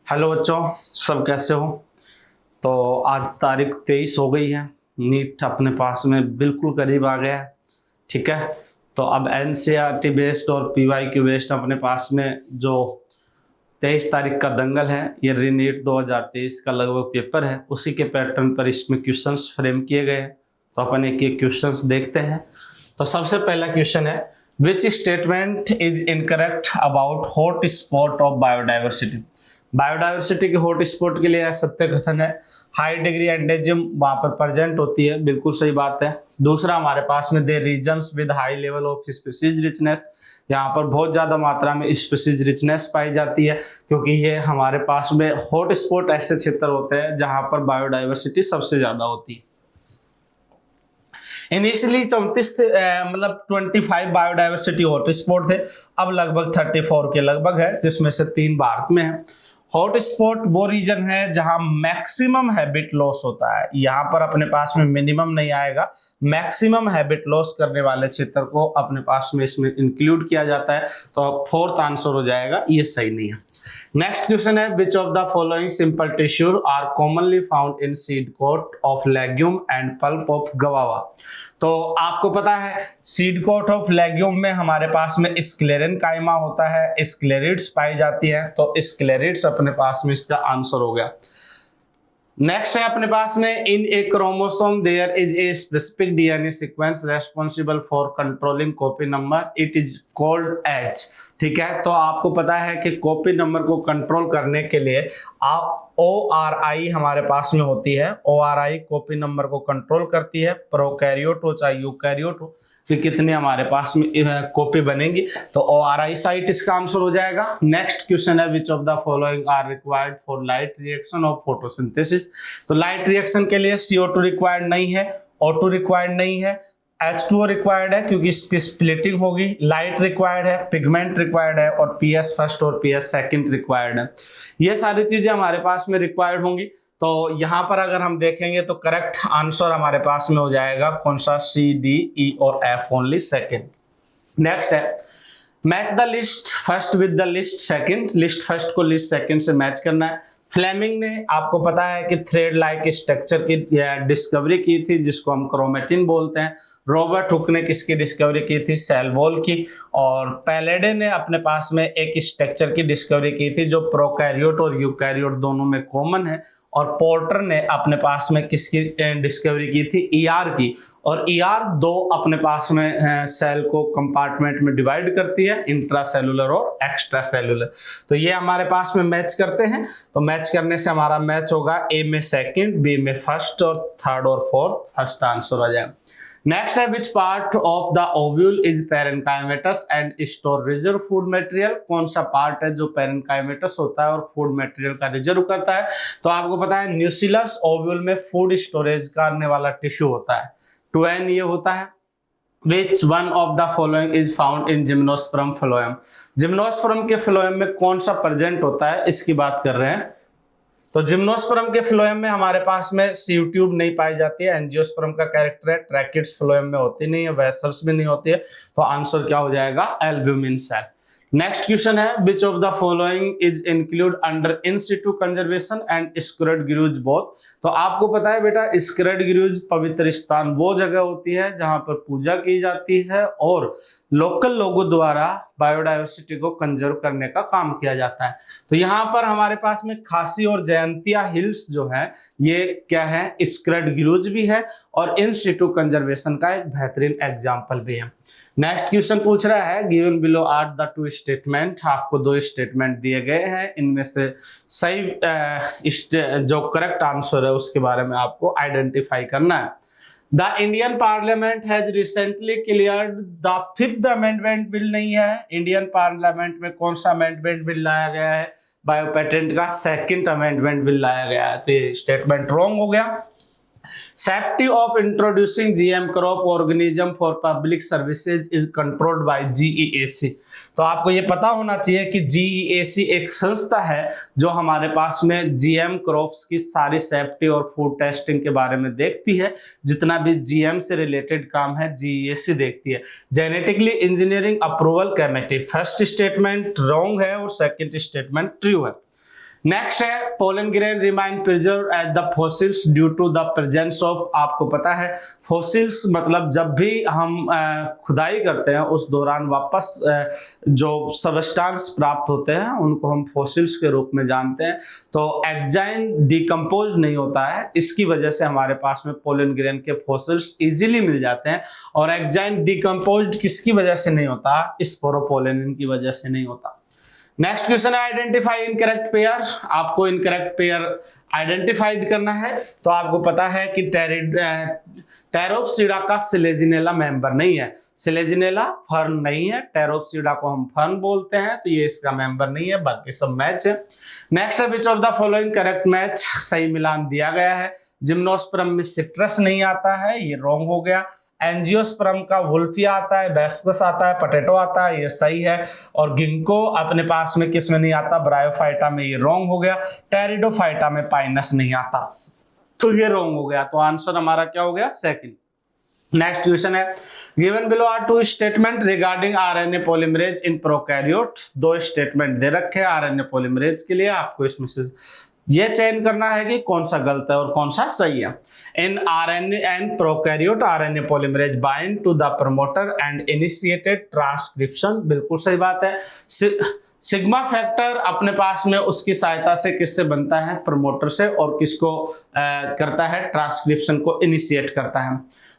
Hello बच्चों, सब कैसे हो। तो आज तारीख 23 हो गई है। नीट अपने पास में बिल्कुल करीब आ गया है। ठीक है, तो अब एनसीईआरटी बेस्ड और पीवाईक्यू बेस्ड अपने पास में जो 23 तारीख का दंगल है, ये रीनीट 2023 का लगभग पेपर है, उसी के पैटर्न पर इसमें क्वेश्चंस फ्रेम किए गए हैं। तो अपन एक एक क्वेश्चंस देखते हैं। तो सबसे पहला क्वेश्चन है, विच statement is incorrect about hot spot of biodiversity. Biodiversity के हॉट स्पॉट के लिए सत्य कथन है, हाई डिग्री एंडेजियम वहां पर प्रेजेंट होती है, बिल्कुल सही बात है। दूसरा हमारे पास में the reasons with high level of species richness, यहाँ पर बहुत ज्यादा मात्रा में स्पीसीज रिचनेस पाई जाती है, क्योंकि ये हमारे पास में हॉट स्पॉट ऐसे क्षेत्र होते हैं जहां पर बायोडाइवर्सिटी सबसे ज्यादा होती है। इनिशियली 34 मतलब 25 बायोडाइवर्सिटी हॉट स्पॉट थे, अब लगभग 34 के लगभग है, जिसमें से 3 भारत में है। हॉट स्पॉट वो रीजन है जहां मैक्सिमम हैबिट लॉस होता है, यहां पर अपने पास में मिनिमम नहीं आएगा, मैक्सिमम हैबिट लॉस करने वाले क्षेत्र को अपने पास में इसमें इंक्लूड किया जाता है। तो अब 4th आंसर हो जाएगा, ये सही नहीं है। नेक्स्ट क्वेश्चन है, which of the following simple tissue are commonly found in seed coat of legume and pulp of guava. तो आपको पता है सीड कोट ऑफ लेग्यूम में हमारे पास में स्क्लेरन काइमा होता है, स्क्लेरिड्स पाई जाती है, तो स्क्लेरिड्स अपने पास में इसका आंसर हो गया। नेक्स्ट है अपने पास में, in a chromosome there is a specific DNA sequence responsible for controlling copy number, it is called H. ठीक है, तो आपको पता है कि कॉपी नंबर को कंट्रोल करने के लिए आप ORI हमारे पास में होती है, ORI कॉपी नंबर को कंट्रोल करती है, प्रोकैरियोट हो चाहे यूकैरियोट हो, कि कितने हमारे पास में कॉपी बनेगी, तो ORI साइट इसका आंसर हो जाएगा। नेक्स्ट क्वेश्चन है, which of the following are required for light reaction of photosynthesis. तो लाइट रिएक्शन के लिए CO2 रिक्वायर्ड नहीं है, O2 रिक्वायर्ड नहीं है, H2O रिक्वायर्ड है क्योंकि इसकी स्प्लिटिंग होगी, लाइट रिक्वायर्ड है, पिगमेंट रिक्वायर्ड है, और PS फर्स्ट और PS सेकंड रिक्वायर्ड है। ये सारी चीजें हमारे पास में रिक्वायर्ड होंगी। तो यहाँ पर अगर हम देखेंगे तो करेक्ट आंसर हमारे पास में हो जाएगा कौन सा, C, D, E और F ओनली सेकंड। नेक्स्ट है, match the list first with the list second. List first को लिस्ट सेकंड से मैच करना है। फ्लेमिंग ने आपको पता है कि थ्रेड लाइक स्ट्रक्चर की डिस्कवरी की थी, जिसको हम क्रोमेटिन बोलते हैं। रॉबर्ट हुक ने किसकी डिस्कवरी की थी, सेल वॉल की। और पैलेडे ने अपने पास में एक स्ट्रक्चर की डिस्कवरी की थी जो प्रोकैरियोट और यूकैरियोट दोनों में कॉमन है। और पोर्टर ने अपने पास में किसकी डिस्कवरी की थी, ER की। और ER 2 अपने पास में सेल को कंपार्टमेंट में डिवाइड करती है, इंट्रासेलुलर और एक्स्ट्रा सेलुलर। तो ये हमारे पास में मैच करते हैं, तो मैच करने से हमारा मैच होगा A में सेकंड, B में फर्स्ट और थर्ड और फोर्थ, फर्स्ट आंसर आ जाएगा। नेक्स्ट है, which part of the ovule is parenchymatous and store reserve food material. कौन सा पार्ट है जो पैरेन्काइमेटस होता है और फूड मटेरियल का रिजर्व करता है। तो आपको पता है न्यूसिलस ओव्यूल में फूड स्टोरेज करने वाला टिश्यू होता है, ट्वेन ये होता है। Which one of the following is found in gymnosperm phloem. Gymnosperm के फ्लोएम में कौन सा प्रेजेंट होता है, इसकी बात कर रहे हैं। तो जिम्नोस्पर्म के फ्लोएम में हमारे पास में सीव ट्यूब नहीं पाई जाती है, एंजियोस्पर्म का कैरेक्टर है, ट्रैकिड्स फ्लोएम में होती नहीं है, वेसल्स भी नहीं होती है, तो आंसर क्या हो जाएगा, एल्ब्यूमिन सेल। नेक्स्ट क्वेश्चन है, which of the following is include under in situ conservation and sacred groves both. तो आपको पता है बेटा, स्क्रेड ग्रूज पवित्र स्थान वो जगह होती है जहां पर पूजा की जाती है और लोकल लोगों द्वारा बायोडाइवर्सिटी को कंजर्व करने का काम किया जाता है। तो यहाँ पर हमारे पास में खासी और जयंतिया हिल्स जो है, ये क्या है, स्क्रेड ग्रूज भी है और इन सिटू कंजर्वेशन का एक बेहतरीन एग्जाम्पल भी है। नेक्स्ट क्वेश्चन पूछ रहा है, given below are the 2 statement. आपको 2 स्टेटमेंट दिए गए हैं, इनमें से सही जो करेक्ट आंसर है उसके बारे में आपको आइडेंटिफाई करना है। The Indian parliament has recently cleared the 5th amendment bill नहीं है। इंडियन पार्लियामेंट में कौन सा अमेंडमेंट बिल लाया गया है, बायो पेटेंट का 2nd अमेंडमेंट बिल लाया गया है, तो ये स्टेटमेंट रॉन्ग हो गया। Safety of introducing GM crop organism for public services is controlled by GEAC। तो आपको ये पता होना चाहिए कि GEAC एक संस्था है जो हमारे पास में GM क्रॉप्स की सारी सेफ्टी और फूड टेस्टिंग के बारे में देखती है। जितना भी GM से रिलेटेड काम है GEAC देखती है। Genetically engineering approval committee, first statement wrong है और सेकंड स्टेटमेंट ट्रू है। नेक्स्ट है pollen grain remain preserve as the fossils due to the presence of, आपको पता है फॉसिल्स मतलब जब भी हम खुदाई करते हैं उस दौरान वापस जो सबस्टांस प्राप्त होते हैं उनको हम फॉसिल्स के रूप में जानते हैं। तो एग्जाइन डिकम्पोज नहीं होता है, इसकी वजह से हमारे पास में पोलन ग्रेन के फॉसिल्स इजीली मिल जाते हैं। और एग्जाइन डिकम्पोज किसकी वजह से नहीं होता, स्पोरोपोलेनिन की वजह से नहीं होता। नेक्स्ट क्वेश्चन है आइडेंटिफाई इनकरेक्ट पेयर, आपको इनकरेक्ट पेयर आइडेंटिफाइड करना है। तो आपको पता है कि टेरोप्सिडा का सिलेजिनेला मेंबर नहीं है, सिलेजिनेला फर्न नहीं है, टेरोप्सिडा को हम फर्न बोलते हैं, तो ये इसका मेंबर नहीं है, बाकी सब मैच है। नेक्स्ट है which of the following correct match, सही मिलान दिया गया है। जिम्नोस्पर्म में सिट्रस नहीं आता है, ये रॉन्ग हो गया। एंजियोस्पर्म का वुल्फिया आता है, बेस्कस आता है, पोटैटो आता है, ये सही है। और गिंको अपने पास में किस में नहीं आता, ब्रायोफाइटा में, ये रॉन्ग हो गया। टेरिडोफाइटा में पाइनस नहीं आता, तो ये रॉन्ग हो गया। तो आंसर हमारा क्या हो गया, सेकंड। नेक्स्ट क्वेश्चन है given below are two statement regarding RNA polymerase in prokaryote. दो स्टेटमेंट दे रखे हैं आरएनए पॉलीमरेज के लिए, आपको इसमें से ये चयन करना है कि कौन सा गलत है और कौन सा सही है। In RNA and prokaryote RNA polymerase bind to the promoter and initiated transcription, बिल्कुल सही बात है। सिग्मा फैक्टर अपने पास में उसकी सहायता से किससे बनता है, प्रमोटर से, और किसको करता है, ट्रांसक्रिप्शन को इनिशिएट करता है।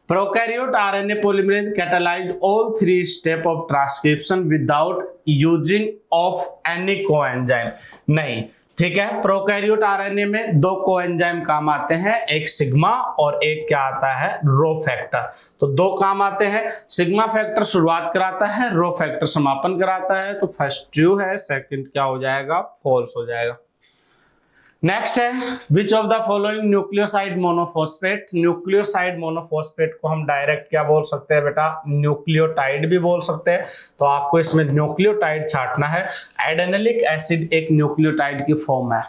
Prokaryote RNA polymerase catalysed all 3 step of transcription without using of any coenzyme, नहीं, ठीक है। प्रोकैरियोट आरएनए में 2 कोएंजाइम काम आते हैं, एक सिग्मा और एक क्या आता है, रो फैक्टर। तो 2 काम आते हैं, सिग्मा फैक्टर शुरुआत कराता है, रो फैक्टर समापन कराता है। तो फर्स्ट ट्रू है, सेकंड क्या हो जाएगा, फॉल्स हो जाएगा। नेक्स्ट है which of the following nucleoside monophosphate. Nucleoside monophosphate को हम डायरेक्ट क्या बोल सकते हैं बेटा, न्यूक्लियोटाइड भी बोल सकते हैं। तो आपको इसमें न्यूक्लियोटाइड छांटना है। एडेनिलिक एसिड एक न्यूक्लियोटाइड की फॉर्म है।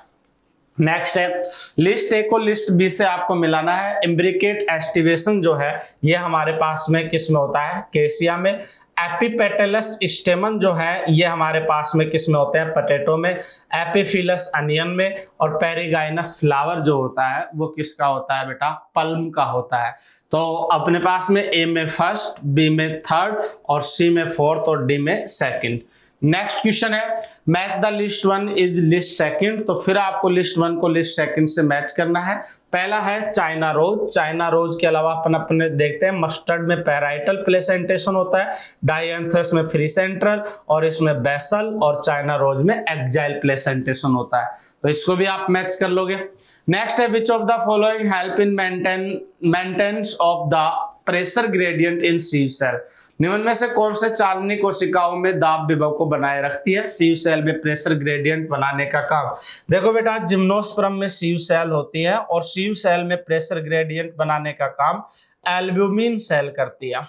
नेक्स्ट है लिस्ट ए को लिस्ट बी से आपको मिलाना है। इम्ब्रिकेट एस्टिवेशन जो है ये हमारे पास में किस में होता है, केसिया में। एपिपेटलस स्टेमन जो है ये हमारे पास में किस में होते हैं, पोटैटो में। एपिफिलस अनियन में। और पेरिगाइनस फ्लावर जो होता है वो किसका होता है बेटा, पल्म का होता है। तो अपने पास में ए में फर्स्ट, बी में थर्ड, और सी में फोर्थ, और डी में सेकंड। नेक्स्ट क्वेश्चन है match the list 1 is list second. तो फिर आपको लिस्ट 1 को लिस्ट सेकंड से मैच करना है। पहला है चाइना रोज। चाइना रोज के अलावा अपन अपने देखते हैं मस्टर्ड में पैराइटल प्लेसेंटेशन होता है, डायंथस में फ्री सेंट्रल, और इसमें बेसल, और चाइना रोज में एक्जाइल प्लेसेंटेशन होता है। तो इसको भी आप मैच कर लोगे। नेक्स्ट है which of the following help in maintenance of the pressure gradient in sieve cell. निम्न में से कौन से चालनी कोशिकाओं में दाब विभव को बनाए रखती है, सीव सेल में प्रेशर ग्रेडियंट बनाने का काम। देखो बेटा जिम्नोस्पर्म में सीव सेल होती है, और सीव सेल में प्रेशर ग्रेडियंट बनाने का काम एल्ब्यूमिन सेल करती है।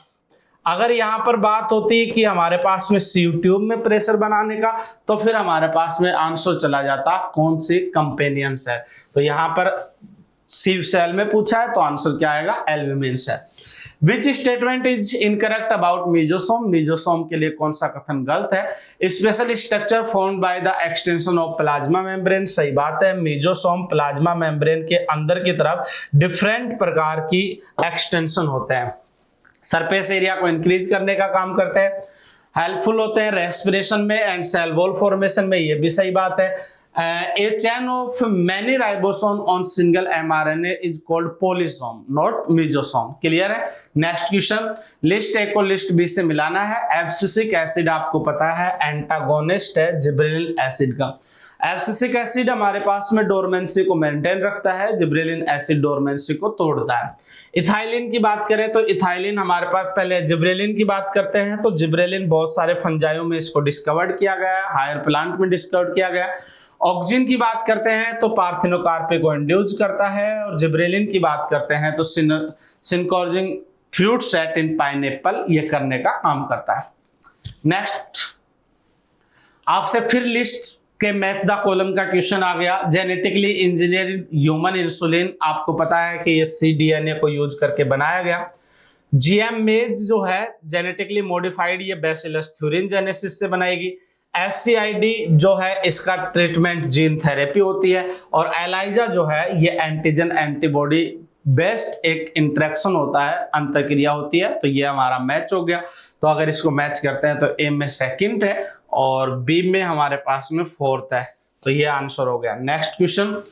अगर यहाँ पर बात होती है कि हमारे पास में सीव ट्यूब में प्रेशर बनाने का, तो फिर हमारे पास में आंसर चला जाता कौन सी, कंपेनियन सेल। तो यहाँ पर सीव सेल में पूछा है तो आंसर क्या आएगा, albumin cell. Which statement is incorrect about mesosome. Mesosome के लिए कौन सा कथन गलत है। Special structure formed by the extension of plasma membrane, सही बात है। मीजोसोम प्लाज्मा मेम्ब्रेन के अंदर की तरफ डिफरेंट प्रकार की एक्सटेंशन होते हैं, सरफेस एरिया को इंक्रीज करने का काम करते हैं, हेल्पफुल होते हैं रेस्पिरेशन में एंड सेल वॉल फॉर्मेशन में, ये भी सही बात है। A chain of many ribosome on single mRNA is called polysome, not mesosome। Clear है। नेक्स्ट क्वेश्चन लिस्ट ए को लिस्ट बी से मिलाना है। एब्सिसिक एसिड आपको पता है एंटागोनिस्ट है जिब्रेलिन एसिड का। एब्सिसिक एसिड हमारे पास में डोरमेंसी को मेंटेन रखता है, जिब्रेलिन एसिड डोरमेंसी को तोड़ता है। इथाइलिन की बात करें तो इथाइलिन हमारे पास, पहले जिब्रेलिन की बात करते हैं तो जिब्रेलिन बहुत सारे फंजाइयों में इसको डिस्कवर्ड किया गया है, हायर प्लांट में डिस्कवर्ड किया गया। ऑक्सिन की बात करते हैं तो पार्थिनोकार्पे को इंड्यूस करता है, और जिब्रेलिन की बात करते हैं तो सिनकोर्जिंग फ्रूट सेट इन पाइनएप्पल ये करने का काम करता है। नेक्स्ट आपसे फिर लिस्ट के मैच द कॉलम का क्वेश्चन आ गया। जेनेटिकली इंजीनियर्ड ह्यूमन इंसुलिन आपको पता है कि ये cDNA को यूज करके बनाया गया। GM मेज जो है जेनेटिकली मॉडिफाइड, ये बैसिलस थ्यूरिन जेनेसिस से बनाएगी। SCID जो है इसका ट्रीटमेंट जीन थेरेपी होती है, और एलाइजा जो है ये एंटीजन एंटीबॉडी बेस्ट एक इंटरेक्शन होता है, अंतःक्रिया होती है। तो ये हमारा मैच हो गया। तो अगर इसको मैच करते हैं तो ए में सेकंड है और बी में हमारे पास में फोर्थ है। तो ये आंसर हो गया। नेक्स्ट क्वेश्चन,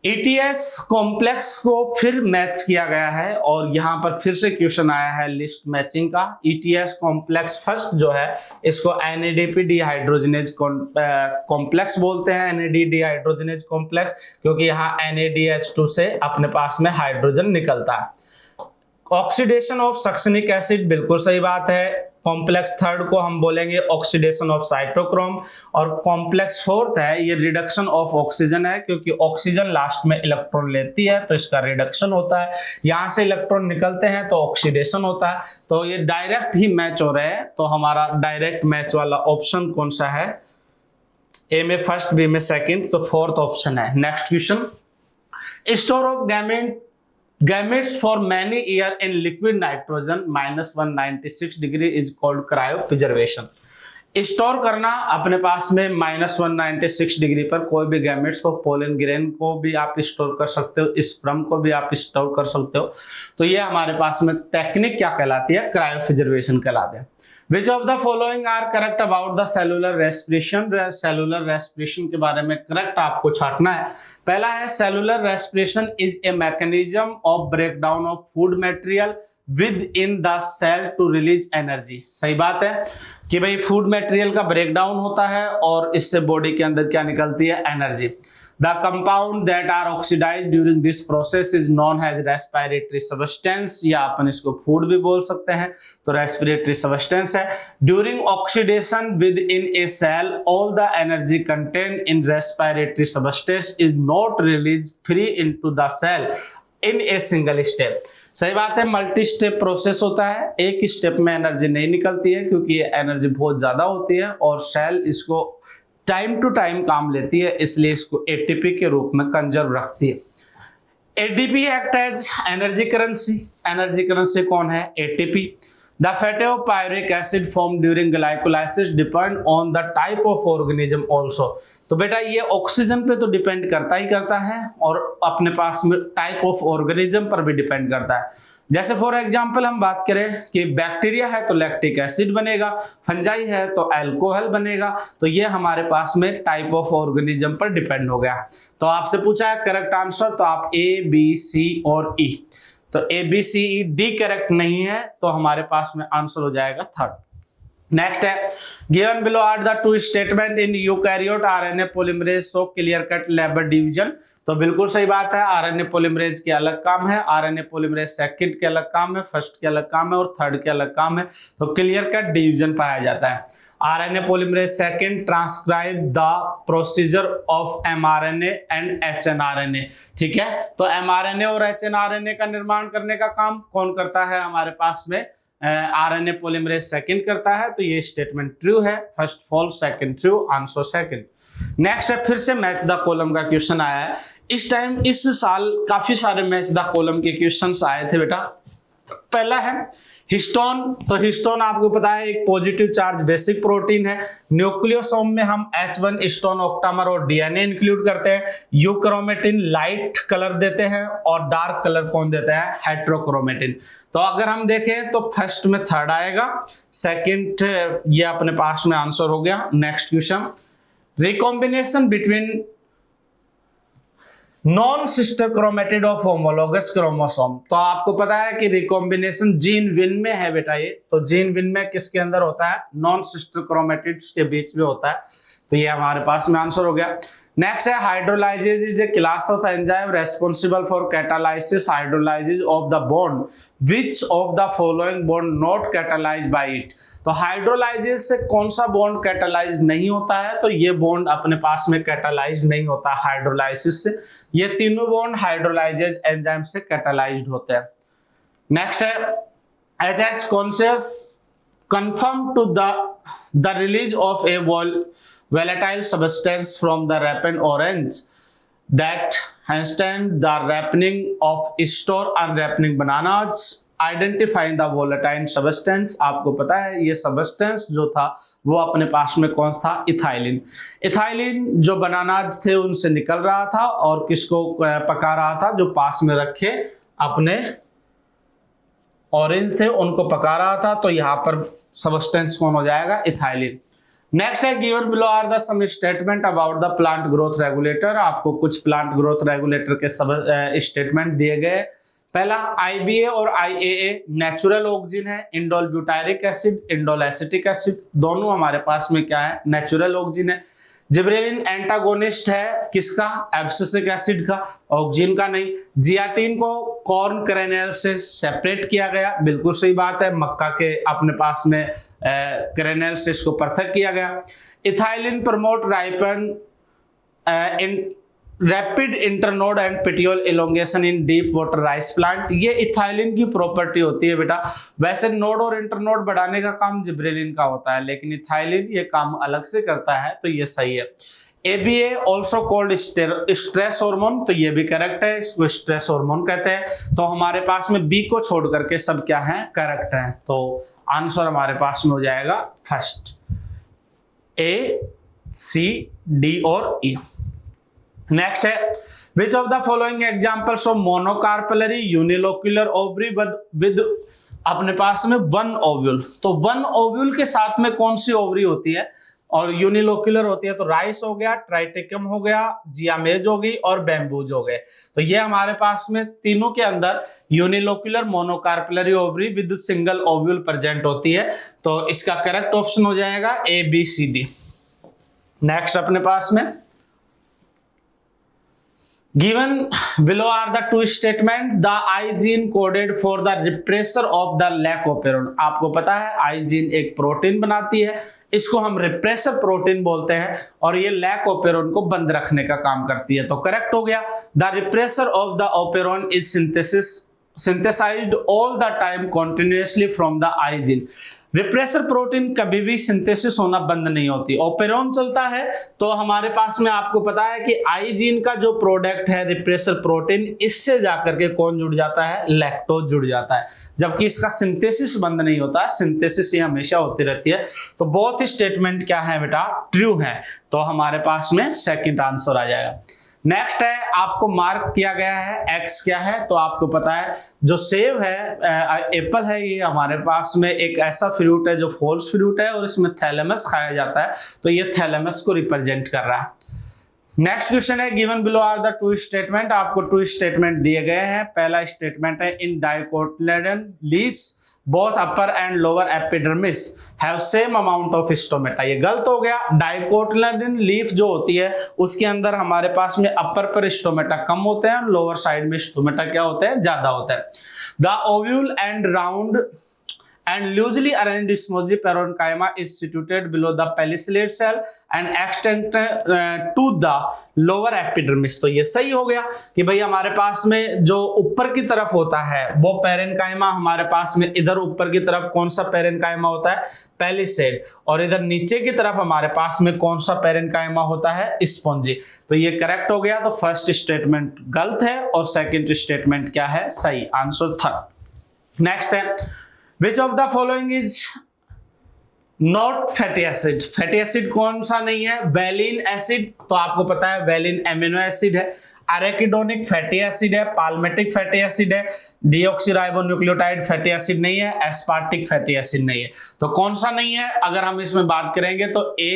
ETS कॉम्प्लेक्स को फिर मैच किया गया है और यहाँ पर फिर से क्वेश्चन आया है लिस्ट मैचिंग का। ETS कॉम्प्लेक्स फर्स्ट जो है इसको NADP डिहाइड्रोजनेज कॉम्प्लेक्स बोलते हैं, NAD डिहाइड्रोजनेज कॉम्प्लेक्स, क्योंकि यहाँ NADH2 से अपने पास में हाइड्रोजन निकलता है। ऑक्सीडेशन ऑफ सक्सिनिक एसिड, बिल्कुल सही बात है। कॉम्प्लेक्स थर्ड को हम बोलेंगे ऑक्सीडेशन ऑफ साइटोक्रोम, और कॉम्प्लेक्स फोर्थ है ये रिडक्शन ऑफ ऑक्सीजन है, क्योंकि ऑक्सीजन लास्ट में इलेक्ट्रॉन लेती है तो इसका रिडक्शन होता है। यहां से इलेक्ट्रॉन निकलते हैं तो ऑक्सीडेशन होता है। तो ये डायरेक्ट ही मैच हो रहे हैं। तो हमारा डायरेक्ट मैच वाला ऑप्शन कौन सा है? ए में फर्स्ट, बी में सेकंड, तो फोर्थ ऑप्शन है। Next question, store of gametes for many year in liquid nitrogen -196 degree is called cryopreservation। Store करना अपने पास में -196 डिग्री पर कोई भी गैमेट्स को, पोलन ग्रेन को भी आप स्टोर कर सकते हो, स्पर्म को भी आप स्टोर कर सकते हो। तो ये हमारे पास में टेक्निक क्या कहलाती है? क्रायोप्रिजर्वेशन कहलाते हैं। Which of the following are correct about the cellular respiration? Cellular respiration के बारे में करेक्ट आपको छांटना है। पहला है cellular respiration is a mechanism of breakdown of food material within the cell to release energy. सही बात है कि भाई फूड मटेरियल का ब्रेकडाउन होता है और इससे बॉडी के अंदर क्या निकलती है? Energy. The compound that are oxidized during this process is known as respiratory substance, या अपन इसको फूड भी बोल सकते हैं, तो respiratory substance है। During oxidation within a cell, all the energy contained in respiratory substance is not released free into the cell in a single step। सही बात है, मल्टी स्टेप प्रोसेस होता है, एक स्टेप में एनर्जी नहीं निकलती है क्योंकि एनर्जी बहुत ज्यादा होती है और सेल इसको टाइम टू टाइम काम लेती है, इसलिए इसको एटीपी के रूप में कंजर्व रखती है। ADP act as energy currency. Energy currency कौन है? ATP. The fate of pyruvic acid form during glycolysis depend on the type of organism also. तो बेटा ये ऑक्सीजन पे तो डिपेंड करता ही करता है और अपने पास में टाइप ऑफ ऑर्गेनिज्म पर भी डिपेंड करता है। जैसे फॉर एग्जांपल हम बात करें कि बैक्टीरिया है तो लैक्टिक एसिड बनेगा, फंजाई है तो अल्कोहल बनेगा। तो ये हमारे पास में टाइप ऑफ ऑर्गेनिज्म पर डिपेंड हो गया। तो आपसे पूछा है करेक्ट आंसर, तो आप ए, बी, सी और ई। तो A, B, C, E, D correct नहीं है, तो हमारे पास में आंसर हो जाएगा थर्ड। नेक्स्ट है, given below are the two statement in eukaryote RNA polymerase show clear cut labour division. तो बिल्कुल सही बात है, आरएनए पॉलीमरेज के अलग काम है, आरएनए पॉलीमरेज सेकंड के अलग काम है, फर्स्ट के अलग काम है और थर्ड के अलग काम है। तो क्लियर कट डिवीजन पाया जाता है। RNA polymerase second transcribe the procedure of mRNA and hnRNA. ठीक है, तो एमआरएनए और एचएनआरएनए का निर्माण करने का काम कौन करता है? हमारे पास में आरएनए पॉलीमरेज सेकंड करता है। तो ये स्टेटमेंट ट्रू है, first false, second true, answer second. Next है, फिर से मैच द कॉलम का क्वेश्चन आया है। इस टाइम इस साल काफी सारे मैच द कॉलम के क्वेश्चंस आए थे बेटा। पहला है हिस्टोन। तो हिस्टोन आपको पता है एक पॉजिटिव चार्ज बेसिक प्रोटीन है। न्यूक्लियोसोम में हम H1 हिस्टोन ऑक्टामर और डीएनए इंक्लूड करते हैं। यूक्रोमेटिन लाइट कलर देते हैं और डार्क कलर कौन देता है? हेट्रोक्रोमेटिन। तो अगर हम देखें तो फर्स्ट में थर्ड आएगा, सेकंड ये अपने पास में आंसर हो गया। Next question, recombination between non sister chromatid of homologous chromosome. तो आपको पता है कि रिकॉम्बिनेशन जीन विन में है बेटा ये। तो जीन विन में किसके अंदर होता है? नॉन सिस्टर क्रोमेटिड्स के बीच में होता है। तो ये हमारे पास में आंसर हो गया। नेक्स्ट है, hydrolases is a class of enzyme responsible for catalysis hydrolases of the bond which of the following bond not catalyse by it. तो हाइड्रोलाइजेज से कौन सा बॉन्ड कैटालाइज नहीं होता है? तो ये बॉन्ड अपने पास में कैटालाइज नहीं होता हाइड्रोलाइसिस से। ये तीनों बॉन्ड हाइड्रोलाइजेज एंजाइम से कैटालाइज्ड होते हैं। नेक्स्ट है, H conscious confirm to the release of a volatile substance from the ripened orange that hasten the ripening of store unripening bananas identifying the volatile substance. आपको पता है ये सब्सटेंस जो था वो अपने पास में कौन सा था, इथाइलिन। इथाइलिन जो बनानाज थे उनसे निकल रहा था और किसको पका रहा था, जो पास में रखे अपने ऑरेंज थे उनको पका रहा था। तो यहाँ पर सब्सटेंस कौन हो जाएगा, इथाइलिन। नेक्स्ट है given below are the some statement about the plant growth regulator. आपको कुछ प्लांट ग्रोथ रेगुलेटर के सब स्टेटमेंट दिए गए। पहला आईबीए और आईएए नेचुरल ऑक्सिन है, indole butyric acid, indole acetic acid, दोनों हमारे पास में क्या है, नेचुरल ऑक्सिन है। जिब्रेलिन एंटागोनिस्ट है किसका, एब्सिसिक एसिड का, ऑक्सिन का नहीं। जियाटिन को कॉर्न करेनेल से सेपरेट किया गया, बिल्कुल सही बात है, मक्का के अपने पास में करेनेल से इसको पृथक किया गया। Ethylene promote ripen in rapid internode and petiole elongation in deep water rice plant. ये इथाइलिन की प्रॉपर्टी होती है बेटा। वैसे नोड और इंटरनोड बढ़ाने का काम जिब्रेलिन का होता है, लेकिन इथाइलिन ये काम अलग से करता है, तो ये सही है। ABA also called stress hormone, तो ये भी करेक्ट है, इसको स्ट्रेस हार्मोन कहते हैं। तो हमारे पास में बी को छोड़ करके सब क्या है, करेक्ट है। तो आंसर हमारे पास में हो जाएगा फर्स्ट, A, C, D और E। नेक्स्ट है which of the following examples of monocarpellary unilocular ovary with अपने पास में वन ओव्यूल। तो वन ओव्यूल के साथ में कौन सी ओवरी होती है और यूनिलोक्युलर होती है, तो राइस हो गया, ट्राइटिकम हो गया, जियामेज होगी और बैम्बूज हो गए। तो ये हमारे पास में तीनों के अंदर unilocular monocarpellary ovary with single ovule present होती है। तो इसका करेक्ट ऑप्शन हो जाएगा A, B, C, D। Next अपने पास में Given below are the two statement, the I gene coded for the repressor of the lac operon। आपको पता है I gene एक प्रोटीन बनाती है, इसको हम रिप्रेसर प्रोटीन बोलते हैं और ये लैक ओपेरोन को बंद रखने का काम करती है। तो करेक्ट हो गया। The repressor of the operon is synthesized all the time continuously from the I gene। Repressor protein कभी भी सिंथेसिस होना बंद नहीं होती, ओपेरोन चलता है। तो हमारे पास में आपको पता है कि आई जीन का जो प्रोडक्ट है रिप्रेसर प्रोटीन, इससे जाकर के कौन जुड़ जाता है, लैक्टोज जुड़ जाता है, जबकि इसका सिंथेसिस बंद नहीं होता, सिंथेसिस ये हमेशा होती रहती है। तो बोथ स्टेटमेंट क्या है बेटा, ट्रू है। तो हमारे पास में सेकंड आंसर आ जाएगा। नेक्स्ट है आपको मार्क किया गया है एक्स क्या है, तो आपको पता है जो सेब है, एप्पल है, ये हमारे पास में एक ऐसा फ्रूट है जो फॉल्स फ्रूट है और इसमें थैलेमस खाया जाता है, तो ये थैलेमस को रिप्रेजेंट कर रहा है। नेक्स्ट क्वेश्चन है given below are the two statement. आपको टू स्टेटमेंट दिए गए हैं। पहला स्टेटमेंट है in dicotyledon leaves both upper and lower epidermis have same amount of stomata. ये गलत हो गया। डाइकोटिलेडन लीफ जो होती है उसके अंदर हमारे पास में अपर पर स्टोमेटा कम होते हैं, लोअर साइड में स्टोमेटा क्या होते हैं, ज्यादा होता है। The ovule and round and loosely arranged smoothie parenchyma is situated below the pellicillate cell and extend to the lower epidermis। तो ये सही हो गया कि भाई हमारे पास में जो ऊपर की तरफ होता है वो पेरेन्काइमा, हमारे पास में इधर ऊपर की तरफ कौन सा पेरेन्काइमा होता है, पेलिसेड, और इधर नीचे की तरफ हमारे पास में कौन सा पेरेन्काइमा होता है, स्पॉन्जी। तो ये करेक्ट हो गया। तो फर्स्ट स्टेटमेंट गलत है और सेकंड स्टेटमेंट क्या है, सही। Answer third. नेक्स्ट है Which of the following is not fatty acid। Fatty acid कौन सा नहीं है, वेलिन एसिड। तो आपको पता है वेलिन एमिनो एसिड है, एराकिडोनिक फैटी एसिड है, पाल्मेटिक फैटी एसिड है, डीऑक्सीराइबोन्यूक्लियोटाइड फैटी एसिड नहीं है, एस्पार्टिक फैटी एसिड नहीं है। तो कौन सा नहीं है अगर हम इसमें बात करेंगे तो A,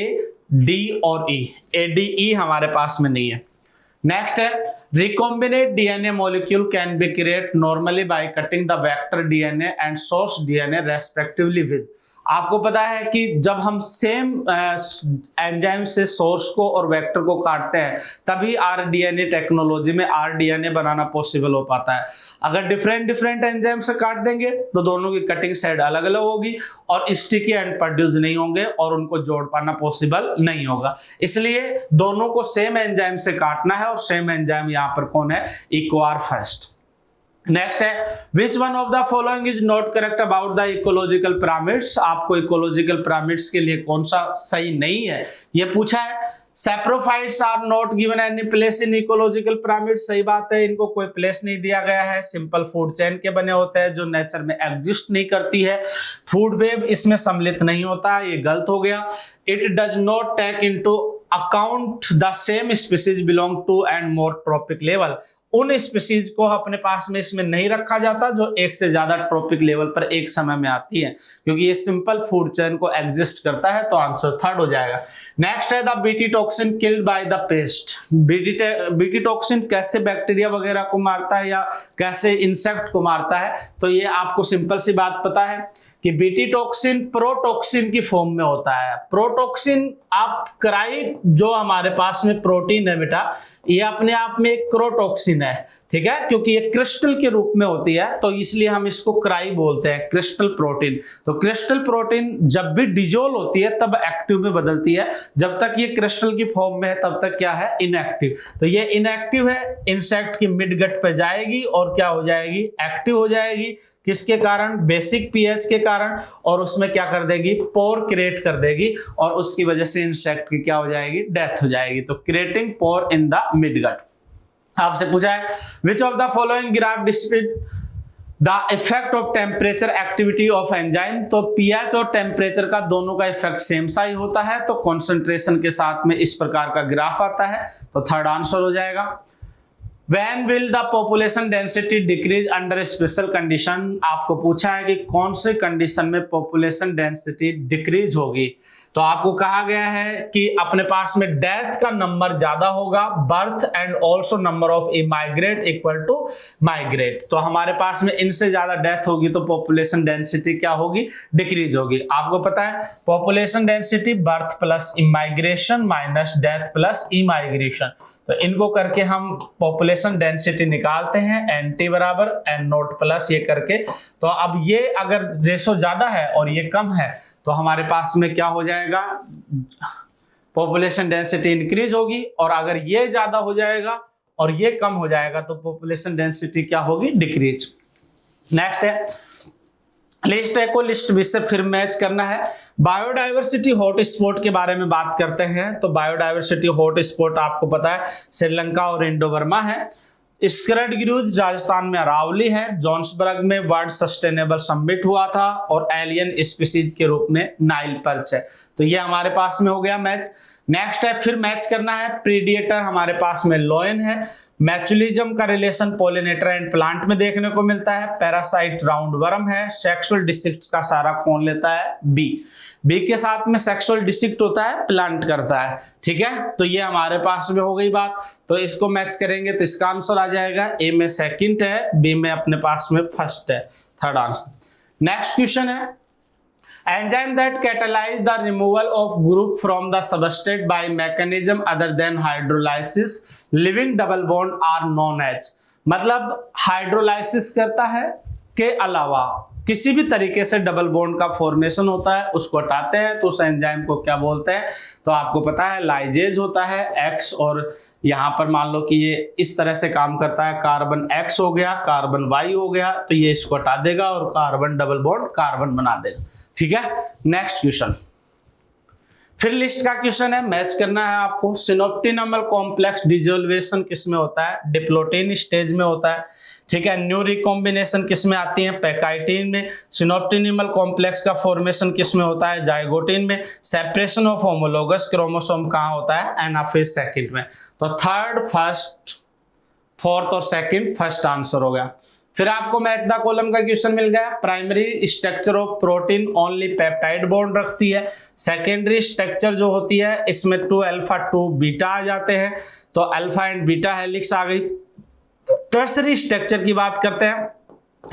D और E। A, D, E हमारे पास में नहीं है। नेक्स्ट है recombinant DNA molecule can be created normally by cutting the vector DNA and source DNA respectively with। आपको पता है कि जब हम सेम एंजाइम से सोर्स को और वेक्टर को काटते हैं तभी आरडीएनए टेक्नोलॉजी में आरडीएनए बनाना पॉसिबल हो पाता है। अगर डिफरेंट एंजाइम से काट देंगे तो दोनों की कटिंग साइड अलग अलग होगी और स्टिकी एंड प्रोड्यूस नहीं होंगे और उनको जोड़ पाना पॉसिबल नहीं होगा। इसलिए दोनों को सेम एंजाइम से काटना है और सेम एंजाइम यहाँ पर कौन है, इक्वार फर्स्ट। नेक्स्ट है which one of the following is not correct about the ecological pyramids. आपको इकोलॉजिकल पिरामिड्स के लिए कौन सा सही नहीं है ये पूछा है। Saprophytes are not given any place in ecological pyramid, सही बात है, इनको कोई प्लेस नहीं दिया गया है, सिंपल फूड चेन के बने होते हैं जो नेचर में एग्जिस्ट नहीं करती है, फूड वेब इसमें सम्मिलित नहीं होता, ये गलत हो गया। It does not take into account the same species belong to and more trophic level, उन स्पीसीज को अपने पास में इसमें नहीं रखा जाता जो एक से ज्यादा ट्रॉपिक लेवल पर एक समय में आती है, क्योंकि ये सिंपल फूड चेन को एग्जिस्ट करता है, तो आंसर थर्ड हो जाएगा। नेक्स्ट है the BT toxin killed by the paste, BT toxin कैसे बैक्टीरिया वगैरह को मारता है या कैसे इंसेक्ट को मारता है, तो ये आपको सिंपल सी बात पता है कि बीटी टॉक्सिन प्रोटॉक्सिन की फॉर्म में होता है। प्रोटॉक्सिन आप क्राई जो हमारे पास में प्रोटीन है बेटा, ये अपने आप में एक क्रोटॉक्सिन है, ठीक है, क्योंकि ये क्रिस्टल के रूप में होती है तो इसलिए हम इसको क्राई बोलते हैं, क्रिस्टल प्रोटीन। तो क्रिस्टल प्रोटीन जब भी डिजोल्व होती है तब एक्टिव में बदलती है, जब तक ये क्रिस्टल की फॉर्म में है तब तक क्या है, इनएक्टिव। तो ये इनएक्टिव है, इंसेक्ट की मिड गट पे जाएगी और क्या हो जाएगी, एक्टिव हो जाएगी, किसके कारण, बेसिक पीएच के कारण, और उसमें क्या कर देगी, पोर क्रिएट कर देगी और उसकी वजह से इंसेक्ट की क्या हो जाएगी, डेथ हो जाएगी। तो creating pore in the mid gut. आपसे पूछा है which of the following graph describe the effect of temperature activity of enzyme, तो पीएच और टेम्परेचर का दोनों का इफेक्ट सेम सा ही होता है, तो कॉन्सेंट्रेशन के साथ में इस प्रकार का ग्राफ आता है, तो थर्ड आंसर हो जाएगा। When will the population density decrease under a special condition, आपको पूछा है कि कौन से कंडीशन में पॉपुलेशन डेंसिटी डिक्रीज होगी, तो आपको कहा गया है कि अपने पास में डेथ का नंबर ज्यादा होगा, birth and also number of immigrate equal to migrate, तो हमारे पास में इनसे ज्यादा डेथ होगी तो पॉपुलेशन डेंसिटी क्या होगी, डिक्रीज होगी। आपको पता है population density birth plus immigration minus death plus immigration, तो इनको करके हम पॉपुलेशन डेंसिटी निकालते हैं, एन बराबर एन नोट प्लस ये करके। तो अब ये अगर रेशो ज्यादा है और ये कम है तो हमारे पास में क्या हो जाएगा, पॉपुलेशन डेंसिटी इंक्रीज होगी, और अगर ये ज्यादा हो जाएगा और ये कम हो जाएगा तो पॉपुलेशन डेंसिटी क्या होगी, डिक्रीज। नेक्स्ट है लिस्ट है, को लिस्ट भी से फिर मैच करना है। बायोडाइवर्सिटी हॉटस्पॉट के बारे में बात करते हैं, तो बायोडाइवर्सिटी हॉटस्पॉट आपको पता है श्रीलंका और इंडो बर्मा है, स्क्रडगिरूज राजस्थान में अरावली है, जोन्सबर्ग में वर्ल्ड सस्टेनेबल समिट हुआ था, और एलियन स्पीसीज के रूप में नाइल पर्च है। तो ये हमारे पास में हो गया मैच। नेक्स्ट है फिर मैच करना है, प्रीडिएटर हमारे पास में लॉयन है, मैचुलिज्म का रिलेशन पॉलिनेटर एंड प्लांट में देखने को मिलता है, पैरासाइट राउंड वर्म है, सेक्सुअल डिस्ट्रिक्ट का सारा कौन लेता है, बी के साथ में सेक्सुअल डिस्ट्रिक्ट होता है, प्लांट करता है, ठीक है। तो ये हमारे पास में हो गई बात, तो इसको मैच करेंगे तो इसका आंसर आ जाएगा, ए में सेकंड है, बी में अपने पास में फर्स्ट है, थर्ड आंसर। नेक्स्ट क्वेश्चन है enzyme that catalyze the removal of group from the substrate by mechanism other than hydrolysis living double bond are known as, मतलब हाइड्रोलाइसिस करता है के अलावा किसी भी तरीके से डबल बॉन्ड का फॉर्मेशन होता है उसको हटाते हैं तो उस एंजाइम को क्या बोलते हैं, तो आपको पता है लाइजेज होता है एक्स, और यहाँ पर मान लो कि ये इस तरह से काम करता है, कार्बन एक्स हो गया, कार्बन वाई हो गया, तो ये इसको हटा देगा और कार्बन डबल बॉन्ड कार्बन बना देगा, ठीक है। नेक्स्ट क्वेश्चन फिर लिस्ट का क्वेश्चन है, मैच करना है आपको। सिनोप्टिनमल कॉम्प्लेक्स डिसोल्वेशन किसमें होता है, डिप्लोटिन स्टेज में होता है, ठीक है। न्यू रिकॉम्बिनेशन किसमें आती है, पैकाइटिन में। सिनोप्टिनिमल कॉम्प्लेक्स का फॉर्मेशन किसमें होता है, जाइगोटिन में। सेपरेशन ऑफ होमोलोगस क्रोमोसोम कहाँ होता है, एनाफेज सेकंड में। तो थर्ड, फर्स्ट, फोर्थ और सेकंड फर्स्ट आंसर हो गया। फिर आपको मैच द कॉलम का क्वेश्चन मिल गया। Primary structure of protein only peptide bond रखती है। सेकेंडरी स्ट्रक्चर जो होती है इसमें 2 अल्फा 2 बीटा आ जाते हैं, तो अल्फा एंड बीटा हेलिक्स आ गई। टर्सरी स्ट्रक्चर की बात करते हैं,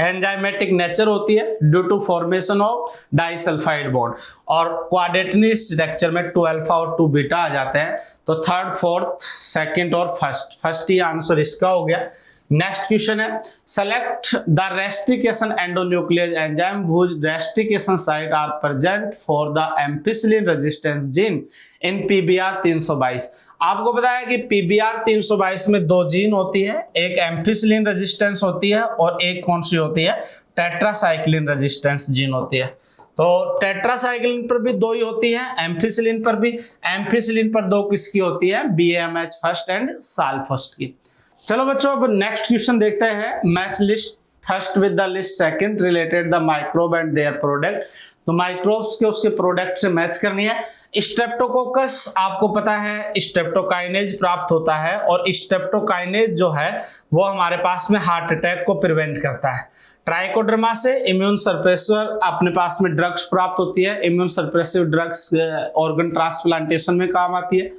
एंजाइमेटिक नेचर होती है due to formation of disulphide bond, और क्वाड्रेटरी स्ट्रक्चर में 2 अल्फा और 2 बीटा आ जाते हैं। तो थर्ड, फोर्थ, सेकंड और फर्स्ट ही आंसर इसका हो गया। नेक्स्ट क्वेश्चन है, select the restriction endonuclease enzyme whose restriction site are present for the ampicillin resistance gene in PBR 322। आपको पता है कि PBR 322 में 2 जीन होती है, एक एम्पिसिलिन रेजिस्टेंस होती है और एक कौन सी होती है, टेट्रासाइक्लिन रेजिस्टेंस जीन होती है। तो टेट्रासाइक्लिन पर भी 2 ही होती है, एम्फिसिलिन पर भी। एम्फिसिलिन पर 2 किसकी होती है? BAMH फर्स्ट एंड साल फर्स्ट की। चलो बच्चों अब नेक्स्ट क्वेश्चन देखते हैं। Match list first with the list second related the microbe and their product. तो माइक्रोब्स के उसके प्रोडक्ट से मैच करनी है। स्ट्रेप्टोकोकस आपको पता है स्ट्रेप्टोकाइनेज प्राप्त होता है, और स्ट्रेप्टोकाइनेज जो है वो हमारे पास में हार्ट अटैक को प्रिवेंट करता है। ट्राइकोडर्मा से इम्यून सप्रेसर अपने पास में ड्रग्स प्राप्त होती है। Immune suppressive drugs organ transplantation में काम आती है।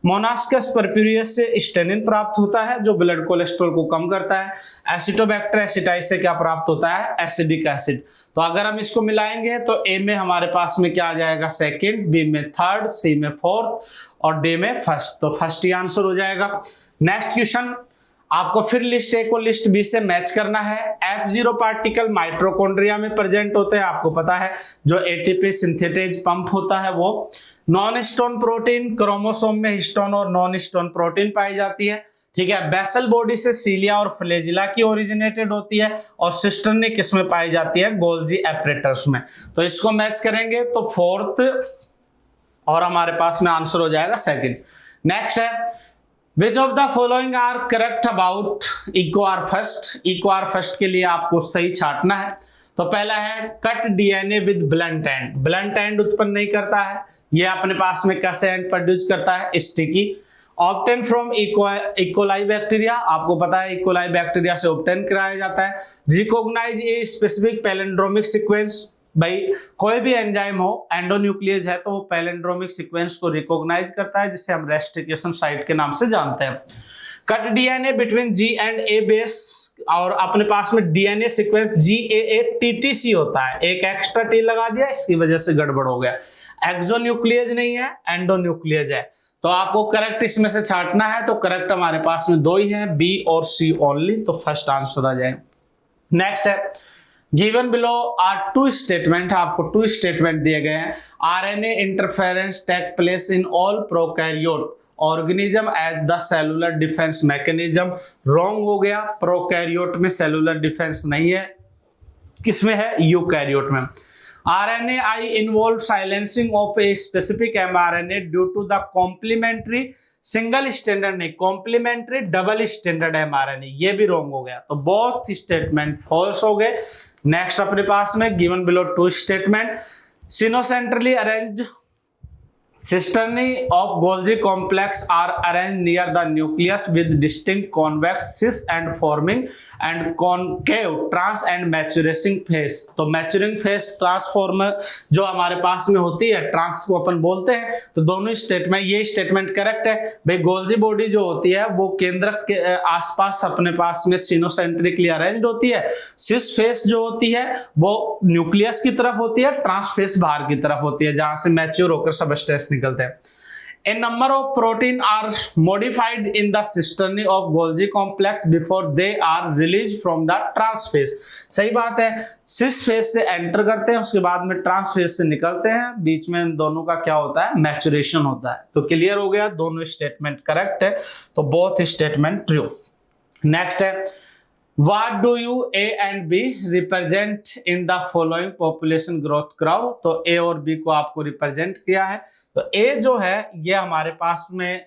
मोनास्कस परप्यूरियस से स्टेनिन प्राप्त होता है जो ब्लड कोलेस्ट्रॉल को कम करता है। एसिटोबैक्टर एसिटाइस से क्या प्राप्त होता है? Acidic acid. तो अगर हम इसको मिलाएंगे तो ए में हमारे पास में क्या आ जाएगा? सेकंड, बी में थर्ड, सी में फोर्थ और डी में फर्स्ट। तो फर्स्ट ही आंसर हो जाएगा। नेक्स्ट क्वेश्चन, आपको फिर लिस्ट ए को लिस्ट बी से मैच करना है। F0 पार्टिकल माइटोकॉन्ड्रिया में प्रेजेंट होते हैं, आपको पता है जो एटीपी सिंथेटेज पंप होता है वो। नॉन हिस्टोन प्रोटीन, क्रोमोसोम में हिस्टोन और नॉन हिस्टोन प्रोटीन पाई जाती है, ठीक है। बेसल बॉडी से सीलिया और फ्लैजिला की ओरिजिनेटेड होती है, और सिस्टर्नी किस में पाई जाती है? गोल्जी एपरेटस में। तो इसको मैच करेंगे तो फोर्थ और हमारे पास में आंसर हो जाएगा सेकंड। नेक्स्ट है, which of the following are correct about EcoR first. EcoR first के लिए आपको सही छांटना है। तो पहला है cut DNA with blunt end. Blunt end उत्पन्न नहीं करता है, ये अपने पास में कैसे एंड प्रोड्यूस करता है? Sticky. Obtain from E coli bacteria, आपको पता है इकोलाई बैक्टीरिया से ऑब्टेन कराया जाता है। Recognize a specific palindromic sequence, भाई कोई भी एंजाइम हो, एंडोन्यूक्लियस है तो वो पैलिंड्रोमिक सीक्वेंस को रिकॉग्नाइज करता है, जिसे हम रेस्ट्रिकेशन साइट के नाम से जानते हैं। Cut DNA between G and A base, और अपने पास में डीएनए सीक्वेंस GAATTC होता है, एक एक्स्ट्रा टी लगा दिया, इसकी वजह से गड़बड़ हो गया। एक्सोन्यूक्लियस नहीं है, एंडोन्यूक्लियस है। तो आपको करेक्ट इसमें से छांटना है, तो करेक्ट हमारे पास में 2 ही है, B और C ओनली। तो फर्स्ट आंसर आ जाएगा। नेक्स्ट है, गिवन बिलो आर 2 स्टेटमेंट, आपको 2 स्टेटमेंट दिए गए हैं। RNA interference take place in all prokaryote organism as the cellular defence mechanism. Wrong हो गया, प्रोकैरियोट में सेलुलर डिफेंस नहीं है, किसमें है? यूकैरियोट में। RNAi involve silencing of a specific mRNA due to the complementary single standard नहीं, complementary double standard mRNA, ये भी रॉन्ग हो गया। तो बोथ स्टेटमेंट फॉल्स हो गए। नेक्स्ट अपने पास में given below 2 statement, concentrically arrange cisternae of Golgi complex are arranged near the nucleus with distinct convex cis and forming and concave trans and maturing phase। तो maturing phase transformer जो हमारे पास में होती है, ट्रांस को अपन बोलते हैं। तो दोनों स्टेटमेंट, ये स्टेटमेंट करेक्ट है भाई। गोल्जी बॉडी जो होती है वो केंद्रक के आसपास अपने पास में सिनोसेंट्रिकली अरेंज्ड होती है। सिस फेस जो होती है वो न्यूक्लियस की तरफ होती है, ट्रांस फेस बाहर की तरफ होती है, जहां से मैच्योर होकर सबस्टेंस निकलते हैं। A number of protein are modified in the cisternae of Golgi complex before they are released from the trans phase। सही बात है, सिस फेज से एंटर करते हैं, उसके बाद में ट्रांस फेज से निकलते हैं, बीच में इन दोनों का क्या होता है? मैचुरेशन होता है। तो क्लियर हो गया, दोनों स्टेटमेंट करेक्ट है, तो बोथ स्टेटमेंट ट्रू। नेक्स्ट है, What do you A and B represent in the following population growth curve। तो A और B को आपको रिप्रेजेंट किया है। तो A जो है ये हमारे पास में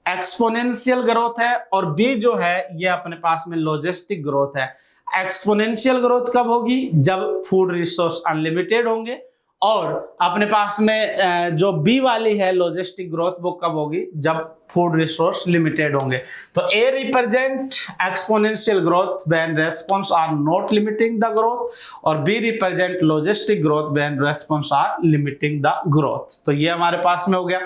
एक्सपोनेंशियल ग्रोथ है, और B जो है ये अपने पास में लॉजिस्टिक ग्रोथ है। एक्सपोनेंशियल ग्रोथ कब होगी? जब फूड रिसोर्स अनलिमिटेड होंगे, और अपने पास में जो बी वाली है लॉजिस्टिक ग्रोथ वो कब होगी? जब फूड रिसोर्स लिमिटेड होंगे। तो A represent exponential growth when response are not limiting the growth, और B represent logistic growth when response are limiting the growth. तो ये हमारे पास में हो गया।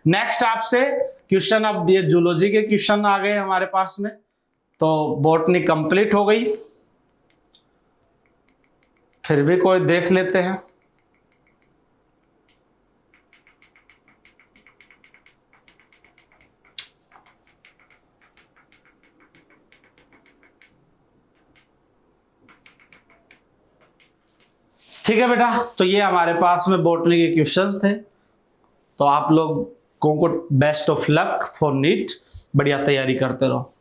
नेक्स्ट आपसे क्वेश्चन, अब ये जूलॉजी के क्वेश्चन आ गए हमारे पास में। तो बॉटनी कंप्लीट हो गई, फिर भी कोई देख लेते हैं। ठीक है बेटा, तो ये हमारे पास में बॉटनी के क्वेश्चंस थे। तो आप लोगों को best of luck for NEET, बढ़िया तैयारी करते रहो।